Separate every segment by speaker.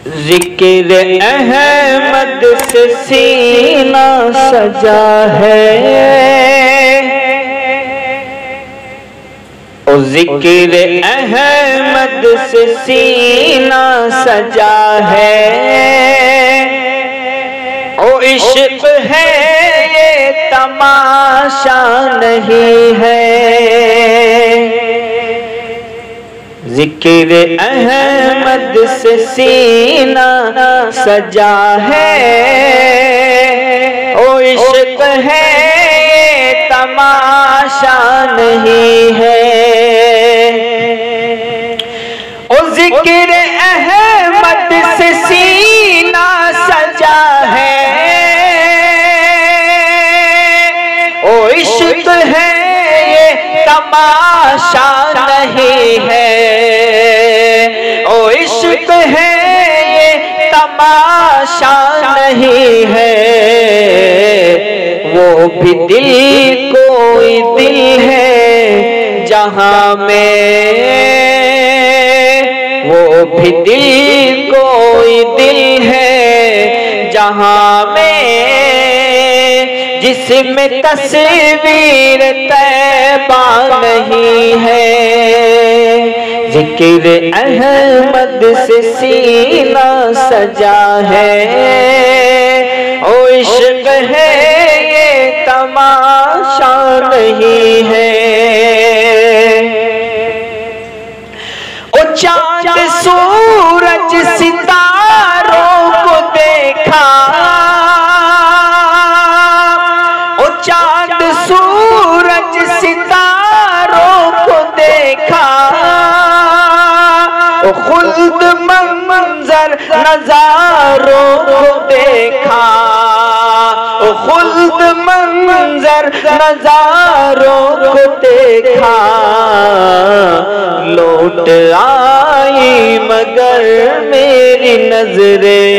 Speaker 1: ذکر احمد سے سینہ سجا ہے، او ذکر احمد سے سینہ سجا ہے، او عشق ہے یہ تماشا نہیں ہے۔ ذکر احمد سے سینہ سجا ہے، او عشق ہے یہ تماشا نہیں ہے۔ او ذکر احمد سے سینہ سجا ہے، او عشق ہے یہ تماشا نہیں ہے۔ او عشق ہے یہ تماشا نہیں ہے، وہ بھی دل کوئی دل ہے جہاں میں، وہ بھی دل کوئی دل ہے جہاں میں، جس میں تصویر طیبہ نہیں ہے۔ ذکر احمد سے سینہ سجا ہے، او عشق ہے یہ تماشا نہیں ہے۔ او چاند سورج ستاروں کو دیکھا، او چاند سورج ستاروں کو دیکھا، او خلد منظر نظاروں کو دیکھا، او خلد منظر نظاروں کو دیکھا، لوٹ آئی مگر میری نظریں،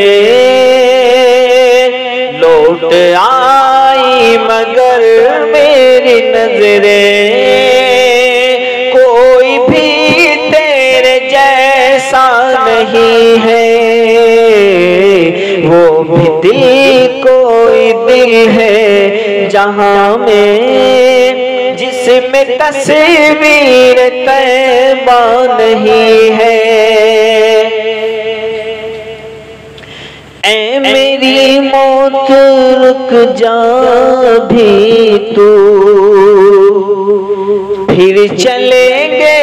Speaker 1: لوٹ آئی مگر میری نظریں، کوئی بھی تیرے جیسا نہیں ہے، وہ بھی دل کوئی دل ہے جہاں میں، جس میں تصویر طیبہ نہیں ہے۔ اے میری موت رک جا بھی تو، پھر چلیں گے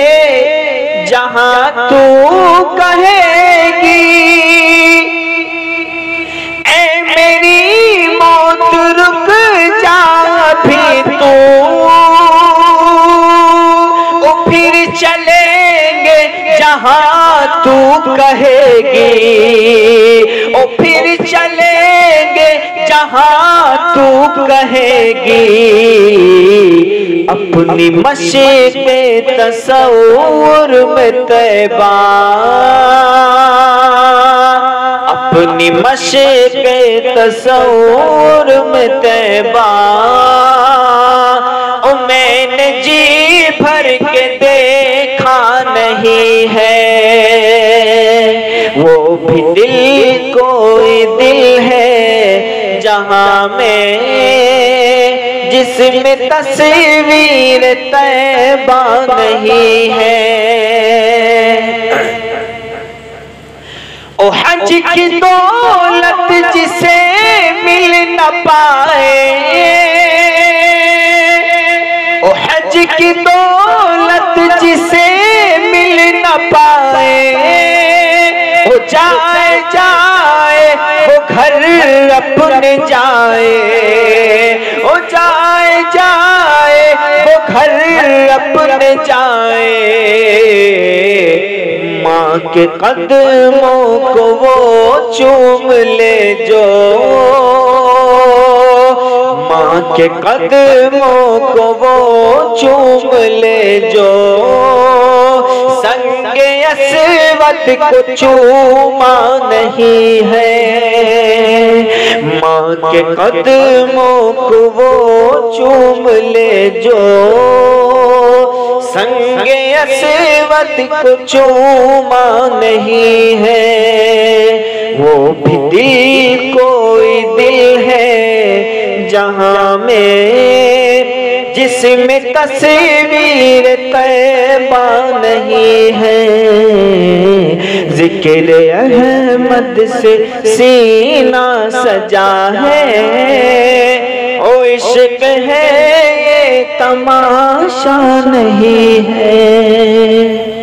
Speaker 1: جہاں تو کہے گی، اے میری موت رک جا بھی تو، پھر چلیں گے جہاں تو کہے گی، او پھر چلیں گے جہاں تو کہے گی، اپنی مشق تصور میں طیبہ، اپنی مشق تصور میں طیبہ، او میں نے جی بھر کے دیکھا نہیں ہے، وہ بھی دل کوئی دل ہے جہاں میں، جس میں تصویر طیبہ نہیں ہے۔ او حج کی دولت جسے مل نہ پائے، او حج کی دولت جسے مل نہ پائے، او جائے جائے وہ گھر اپنے جائے، او جائے جائے وہ گھر اپنے جائے، ماں کے قدموں کو وہ چوم لے جو، ماں کے قدموں کو وہ چوم لے جو، سنگ اسود کو چوما نہیں ہے، ماں کے قدموں کو وہ چوم لے جو، سنگ اسود کو چوما نہیں ہے۔ وہ بھی دل کوئی دل ہے جہاں میں جس میں تصویر طیبہ نہیں ہے، ذکر احمد سے سینہ سجا ہے، او عشق ہے یہ تماشا نہیں ہے۔